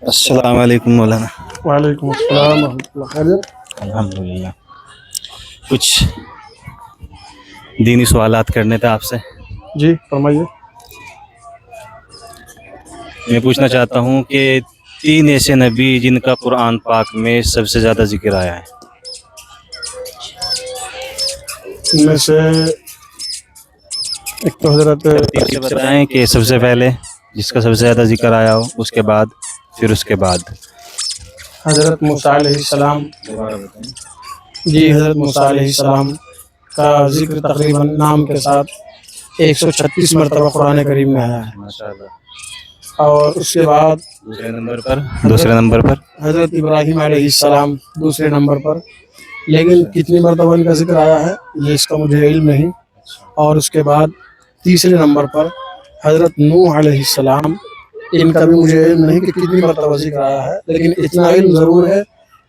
السلام علیکم مولانا. وعلیکم السلام ورحمۃ اللہ. خیریت؟ الحمدللہ. کچھ دینی سوالات کرنے تھے آپ سے. جی فرمائیے. میں پوچھنا چاہتا ہوں کہ 3 ایسے نبی جن کا قرآن پاک میں سب سے زیادہ ذکر آیا ہے. ان میں سے ایک تو حضرت ترتیب سے بتائیں کہ سب سے پہلے جس کا سب سے زیادہ ذکر آیا ہو، اس کے بعد، پھر اس کے بعد. حضرت موسیٰ علیہ السلام. جی حضرت موسیٰ علیہ السلام کا ذکر تقریباً نام کے ساتھ 136 مرتبہ قرآن کریم میں آیا ہے. ماشاءاللہ. اور اس کے بعد دوسرے نمبر پر حضرت ابراہیم علیہ السلام دوسرے نمبر پر. لیکن کتنی مرتبہ ان کا ذکر آیا ہے یہ اس کا مجھے علم نہیں. اور اس کے بعد تیسرے نمبر پر حضرت نوح علیہ السلام. ان کا بھی مجھے علم نہیں کہ کتنی مرتبہ ذکر آیا ہے، لیکن اتنا علم ضرور ہے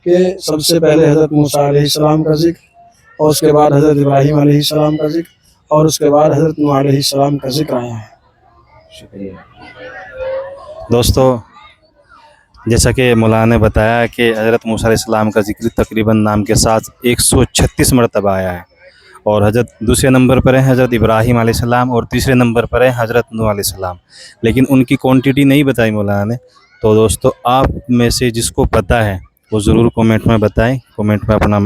کہ سب سے پہلے حضرت موسیٰ علیہ السلام کا ذکر، اور اس کے بعد حضرت ابراہیم علیہ السلام کا ذکر، اور اس کے بعد حضرت نوح علیہ السلام کا ذکر آیا ہے. شکریہ. دوستو، جیسا کہ مولانا نے بتایا کہ حضرت موسیٰ علیہ السلام کا ذکر تقریباً نام کے ساتھ 136 مرتبہ آیا ہے، اور حضرت دوسرے نمبر پر ہے حضرت ابراہیم علیہ السلام، اور تیسرے نمبر پر ہے حضرت نوح علیہ السلام. لیکن ان کی کوانٹٹی نہیں بتائی مولانا نے. تو دوستو، آپ میں سے جس کو پتہ ہے وہ ضرور کومنٹ میں بتائیں. کومنٹ میں اپنا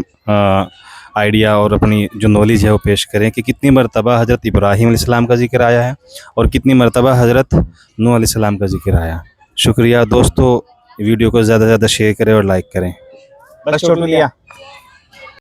آئیڈیا اور اپنی جو نالج ہے وہ پیش کریں کہ کتنی مرتبہ حضرت ابراہیم علیہ السلام کا ذکر آیا ہے اور کتنی مرتبہ حضرت نوح علیہ السلام کا ذکر آیا. شکریہ دوستو. ویڈیو کو زیادہ سے زیادہ شیئر کریں اور لائک کریں. بس چھوٹو لیا.